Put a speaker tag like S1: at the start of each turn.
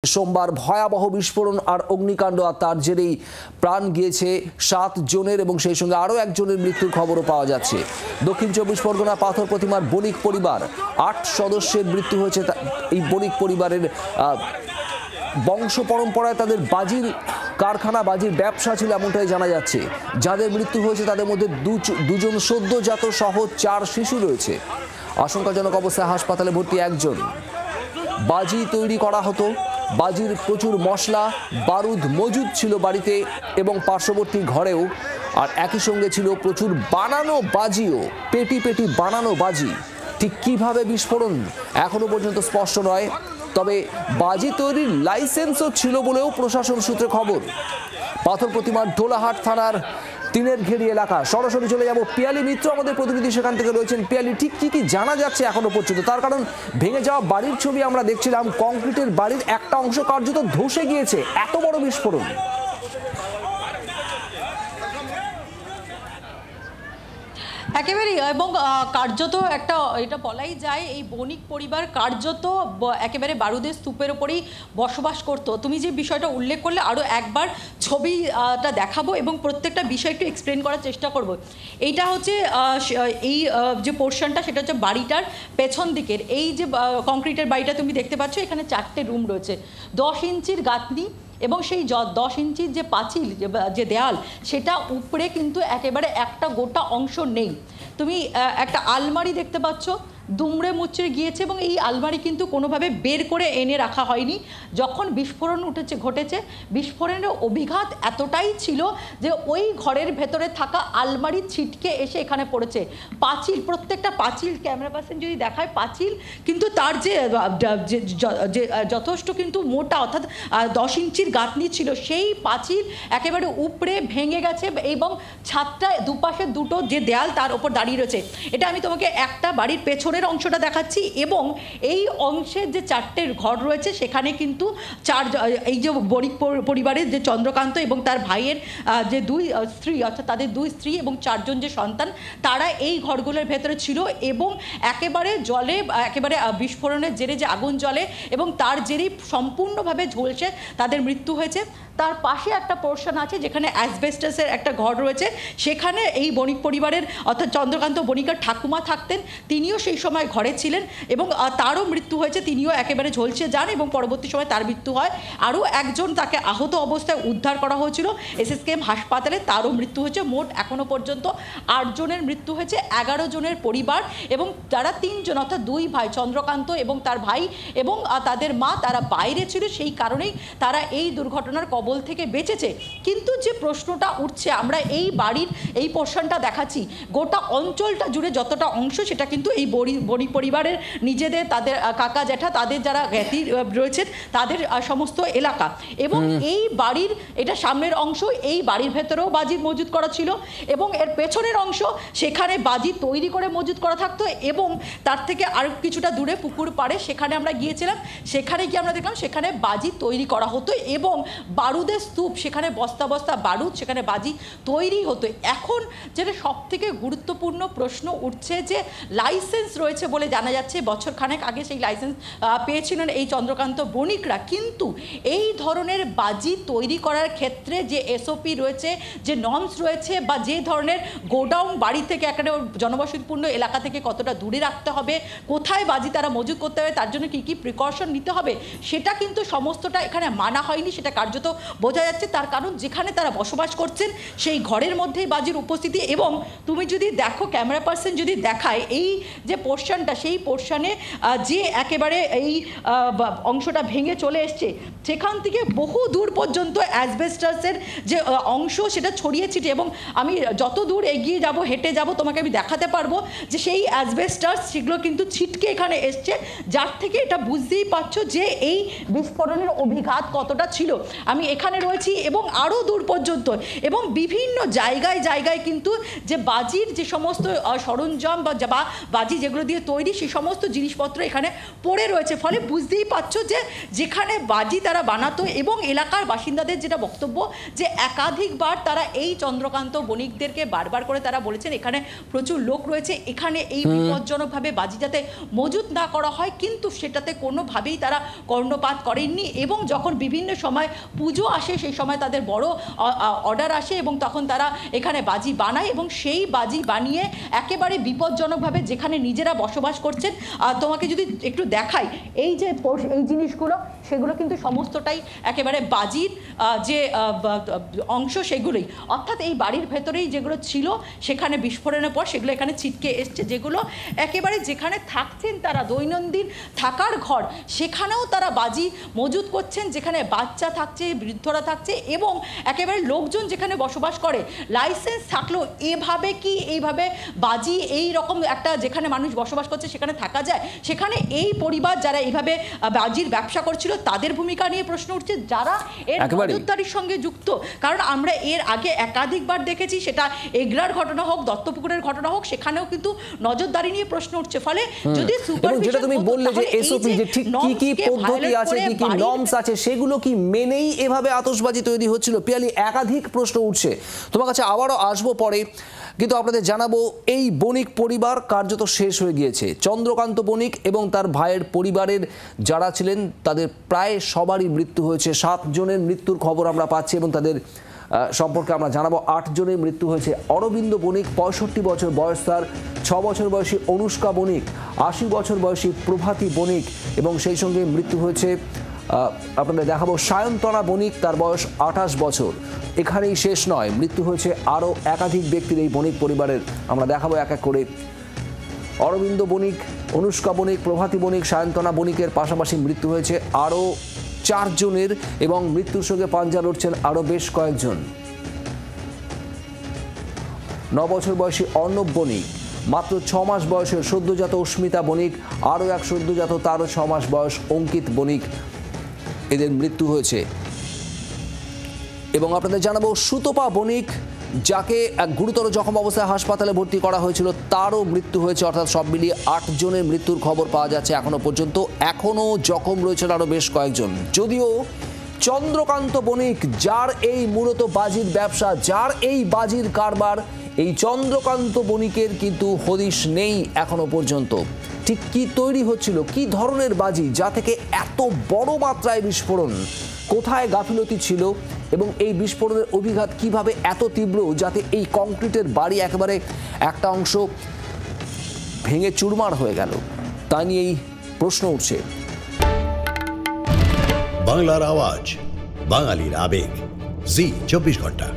S1: সোমবার ভয়াবহ বিস্ফোরণ আর অগ্নিকাণ্ড আর তার জেরেই প্রাণ গিয়েছে ৭ জনের এবং সেই সঙ্গে আরও একজনের মৃত্যুর খবরও পাওয়া যাচ্ছে। দক্ষিণ ২৪ পরগনা পাথর প্রতিমার বণিক পরিবার ৮ সদস্যের মৃত্যু হয়েছে। এই বণিক পরিবারের বংশ পরম্পরায় তাদের বাজির কারখানা, বাজির ব্যবসা ছিল এমনটাই জানা যাচ্ছে। যাদের মৃত্যু হয়েছে তাদের মধ্যে দুজন সদ্যজাত সহ ৪ শিশু রয়েছে। আশঙ্কাজনক অবস্থায় হাসপাতালে ভর্তি একজন। বাজি তৈরি করা হতো, বাজির প্রচুর মশলা বারুদ মজুদ ছিল বাড়িতে এবং পার্শ্ববর্তী ঘরেও, আর একই সঙ্গে ছিল প্রচুর বানানো বাজিও, পেটি পেটি বানানো বাজি। ঠিক কিভাবে বিস্ফোরণ এখনো পর্যন্ত স্পষ্ট নয়, তবে বাজি তৈরির লাইসেন্সও ছিল বলেও প্রশাসন সূত্রে খবর। পাথর প্রতিমার ডোলাহাট থানার তিনের ঘেরি এলাকা। সরাসরি চলে যাব পিয়ালি মিত্র, আমাদের প্রতিনিধি সেখান থেকে রয়েছেন। পিয়ালি, ঠিক কি জানা যাচ্ছে এখনো পর্যন্ত? তার কারণ ভেঙে যাওয়া বাড়ির ছবি আমরা দেখছিলাম, কংক্রিটের বাড়ির একটা অংশ কার্যত ধসে গিয়েছে, এত বড় বিস্ফোরণ।
S2: একেবারেই, এবং কার্যত একটা এটা বলাই যায় এই বণিক পরিবার কার্যত একেবারে বারুদের স্তূপের ওপরেই বসবাস করতো। তুমি যে বিষয়টা উল্লেখ করলে আরও একবার ছবিটা দেখাবো এবং প্রত্যেকটা বিষয় একটু এক্সপ্লেন করার চেষ্টা করব। এইটা হচ্ছে এই যে পোর্শনটা, সেটা হচ্ছে বাড়িটার পেছন দিকের এই যে কংক্রিটের বাড়িটা তুমি দেখতে পাচ্ছ, এখানে 4টে রুম রয়েছে, 10 ইঞ্চির গাঁথনি এবং সেই 10 ইঞ্চির যে পাঁচিল, যে দেয়াল, সেটা উপরে কিন্তু একেবারে একটা গোটা অংশ নেই। তুমি একটা আলমারি দেখতে পাচ্ছ, দুমড়ে মুচড়ে গিয়েছে এবং এই আলমারি কিন্তু কোনোভাবে বের করে এনে রাখা হয়নি। যখন বিস্ফোরণ ঘটেছে, বিস্ফোরণের অভিঘাত এতটাই ছিল যে ওই ঘরের ভেতরে থাকা আলমারি ছিটকে এসে এখানে পড়েছে। পাঁচিল, প্রত্যেকটা পাঁচিল, ক্যামেরা পার্সন যদি দেখায়, পাঁচিল কিন্তু তার যে যথেষ্ট কিন্তু মোটা, অর্থাৎ 10 ইঞ্চির গাঁথনি ছিল, সেই পাঁচিল একেবারে উপড়ে ভেঙে গেছে এবং ছাদটা দুপাশে দুটো যে দেয়াল তার ওপর দাঁড়িয়ে রয়েছে। এটা আমি তোমাকে একটা বাড়ির পেছনে অংশটা দেখাচ্ছি এবং এই অংশের যে 4টে ঘর রয়েছে সেখানে কিন্তু এই যে বণিক পরিবারের যে চন্দ্রকান্ত এবং তার ভাইয়ের যে 2 স্ত্রী, অর্থাৎ তাদের 2 স্ত্রী এবং 4 জন যে সন্তান, তারা এই ঘরগুলোর ভেতরে ছিল এবং একেবারে জলে, একেবারে বিস্ফোরণের জেরে যে আগুন জ্বলে এবং তার জেরেই সম্পূর্ণভাবে ঝলসে তাদের মৃত্যু হয়েছে। তার পাশে একটা পোর্শন আছে যেখানে অ্যাসবেস্টাসের একটা ঘর রয়েছে, সেখানে এই বণিক পরিবারের, অর্থাৎ চন্দ্রকান্ত বণিকের ঠাকুমা থাকতেন, তিনিও সেই সময় ঘরে ছিলেন এবং তারও মৃত্যু হয়েছে, তিনিও একেবারে ঝলসে যান এবং পরবর্তী সময় তার মৃত্যু হয়। আরও একজন, তাকে আহত অবস্থায় উদ্ধার করা হয়েছিল SSKM হাসপাতালে, তারও মৃত্যু হয়েছে। মোট এখনও পর্যন্ত 8 জনের মৃত্যু হয়েছে। 11 জনের পরিবার এবং যারা 3 জন, অর্থাৎ 2 ভাই, চন্দ্রকান্ত এবং তার ভাই এবং তাদের মা, তারা বাইরে ছিল, সেই কারণেই তারা এই দুর্ঘটনার কবল থেকে বেঁচেছে। কিন্তু যে প্রশ্নটা উঠছে, আমরা এই বাড়ির এই পোর্শনটা দেখাচ্ছি, গোটা অঞ্চলটা জুড়ে যতটা অংশ, সেটা কিন্তু এই বণিক পরিবারের নিজেদের, তাদের কাকা জ্যাঠা, তাদের যারা জ্ঞাতি রয়েছেন, তাদের সমস্ত এলাকা। এবং এই বাড়ির এটা সামনের অংশ, এই বাড়ির ভেতরেও বাজি মজুত করা ছিল এবং এর পেছনের অংশ, সেখানে বাজি তৈরি করে মজুত করা থাকতো এবং তার থেকে আরও কিছুটা দূরে পুকুর পাড়ে, সেখানে আমরা গিয়েছিলাম। সেখানে গিয়ে আমরা দেখলাম সেখানে বাজি তৈরি করা হতো এবং বারুদের স্তূপ, সেখানে বস্তা বস্তা বারুদ, সেখানে বাজি তৈরি হতো। এখন যেটা সব থেকে গুরুত্বপূর্ণ প্রশ্ন উঠছে, যে লাইসেন্স রয়েছে বলে জানা যাচ্ছে, বছরখানেক আগে সেই লাইসেন্স পেয়েছিলেন এই চন্দ্রকান্ত বণিকরা, কিন্তু এই ধরনের বাজি তৈরি করার ক্ষেত্রে যে SOP রয়েছে, যে নর্মস রয়েছে, বা যে ধরনের গোডাউন বাড়ি থেকে একেবারে জনবসতিপূর্ণ এলাকা থেকে কতটা দূরে রাখতে হবে, কোথায় বাজি তারা মজুত করতে হবে, তার জন্য কী কী প্রিকশন নিতে হবে, সেটা কিন্তু সমস্তটা এখানে মানা হয়নি। সেটা কার্যত বোঝা যাচ্ছে, তার কারণ যেখানে তারা বসবাস করছেন সেই ঘরের মধ্যেই বাজির উপস্থিতি। এবং তুমি যদি দেখো, ক্যামেরা পার্সন যদি দেখায় এই যে পোর্শনটা, সেই পোর্শনে যে একেবারে এই অংশটা ভেঙে চলে এসছে, সেখান থেকে বহু দূর পর্যন্ত অ্যাসবেস্টাসের যে অংশ, সেটা ছড়িয়ে ছিটিয়ে, এবং আমি যত দূর এগিয়ে যাব, হেঁটে যাব, তোমাকে আমি দেখাতে পারবো যে সেই অ্যাসবেস্টাস, সেগুলো কিন্তু ছিটকে এখানে এসছে, যার থেকে এটা বুঝতেই পারছো যে এই বিস্ফোরণের অভিঘাত কতটা ছিল। আমি এখানে রয়েছি এবং আরও দূর পর্যন্ত, এবং বিভিন্ন জায়গায় জায়গায় কিন্তু যে বাজির যে সমস্ত সরঞ্জাম বা বাজি যেগুলো দিয়ে তৈরি সেই সমস্ত জিনিসপত্র এখানে পড়ে রয়েছে। ফলে বুঝতেই পারছো যে যেখানে বাজি তারা বানাতো, এবং এলাকার বাসিন্দাদের যেটা বক্তব্য যে একাধিকবার তারা এই চন্দ্রকান্ত বণিকদেরকে বারবার করে তারা বলেছেন এখানে প্রচুর লোক রয়েছে, এখানে এই বিপজ্জনকভাবে বাজি যাতে মজুত না করা হয়, কিন্তু সেটাতে কোনোভাবেই তারা কর্ণপাত করেননি। এবং যখন বিভিন্ন সময় পুজো আসে সেই সময় তাদের বড় অর্ডার আসে এবং তখন তারা এখানে বাজি বানায়, এবং সেই বাজি বানিয়ে একেবারে বিপজ্জনকভাবে যেখানে নিজেরা বসবাস করছেন, তোমাকে যদি একটু দেখাই এই যে এই জিনিসগুলো, সেগুলো কিন্তু সমস্তটাই একেবারে বাজির যে অংশ সেগুলোই, অর্থাৎ এই বাড়ির ভেতরেই যেগুলো ছিল সেখানে বিস্ফোরণের পর সেগুলো এখানে ছিটকে এসছে, যেগুলো একেবারে যেখানে থাকছেন তারা দৈনন্দিন থাকার ঘর সেখানেও তারা বাজি মজুত করছেন, যেখানে বাচ্চা থাকছে, বৃদ্ধরা থাকছে, এবং একেবারে লোকজন যেখানে বসবাস করে লাইসেন্স থাকলেও এভাবে কি এইভাবে বাজি এই রকম একটা যেখানে মানুষ বসবাস করছে সেখানে থাকা যায়? সেখানে এই পরিবার যারা এইভাবে বাজির ব্যবসা করছিল তাদের ভূমিকা নিয়ে প্রশ্ন উঠছে, যারা এর নজরদারির সঙ্গে যুক্ত। কারণ আমরা এর আগে একাধিকবার দেখেছি, সেটা এগরার ঘটনা হোক, দত্তপুকুরের ঘটনা হোক, সেখানেও কিন্তু নজরদারি নিয়ে প্রশ্ন উঠছে। ফলে যদি
S1: যেটা তুমি বললে যে এসওপি যে ঠিক কি কি পদ্ধতি আছে, কি কি নর্মস আছে, সেগুলো কি মেনেই এভাবে আতশবাজি তৈরি হচ্ছিল? পিয়ালি, একাধিক প্রশ্ন উঠছে, তোমার কাছে আবারও আসবো পরে, কিন্তু আপনাদের জানাবো এই বণিক পরিবার কার্যত শেষ হয়ে গিয়েছে। চন্দ্রকান্ত বণিক এবং তার ভাইয়ের পরিবারের যারা ছিলেন তাদের প্রায় সবারই মৃত্যু হয়েছে। 7 জনের মৃত্যুর খবর আমরা পাচ্ছি এবং তাদের সম্পর্কে আমরা জানাবো। 8 জনের মৃত্যু হয়েছে। অরবিন্দ বণিক 65 বছর বয়স, তার 6 বছর বয়সী অনুষ্কা বণিক, 80 বছর বয়সী প্রভাতী বণিক, এবং সেই সঙ্গে মৃত্যু হয়েছে আপনাদের দেখাবো সায়ন্তনা বণিক, তার বয়স 28 বছর। এখানেই শেষ নয়, মৃত্যু হয়েছে আরও একাধিক ব্যক্তির এই বণিক পরিবারের। আমরা দেখাবো এক এক করে। অরবিন্দ বণিক, অনুষ্কা বণিক, প্রভাতী বণিক, সায়ন্তনা বণিকের পাশাপাশি মৃত্যু হয়েছে আরও 4 জনের, এবং মৃত্যুর সঙ্গে পাঞ্জা লড়ছেন আরও বেশ কয়েকজন। 9 বছর বয়সী অর্ণব বণিক, মাত্র 6 মাস বয়সের সদ্যজাত অস্মিতা বণিক, আরও এক সদ্যজাত, তারও 6 মাস বয়স অঙ্কিত বণিক, এদের মৃত্যু হয়েছে। এবং আপনাদের জানাবো সুতপা বণিক, যাকে এক গুরুতর জখম অবস্থায় হাসপাতালে ভর্তি করা হয়েছিল, তারও মৃত্যু হয়েছে। অর্থাৎ সব মিলিয়ে 8 জনের মৃত্যুর খবর পাওয়া যাচ্ছে এখনো পর্যন্ত। এখনও জখম রয়েছেন আরও বেশ কয়েকজন। যদিও চন্দ্রকান্ত বণিক, যার এই মূলত বাজির ব্যবসা, যার এই বাজির কারবার, এই চন্দ্রকান্ত বণিকের কিন্তু হদিশ নেই এখনো পর্যন্ত। ঠিক কি তৈরি হচ্ছিল, কি ধরনের বাজি, যা থেকে এত বড় মাত্রায় বিস্ফোরণ, কোথায় গাফিলতি ছিল, এবং এই বিস্ফোরণের অভিঘাত কিভাবে এত তীব্র যাতে এই কংক্রিটের বাড়ি একেবারে একটা অংশ ভেঙে চুরমার হয়ে গেল, তা নিয়েই প্রশ্ন উঠছে।
S3: বাংলার আওয়াজ, বাঙালির আবেগ, জি 24 ঘন্টা।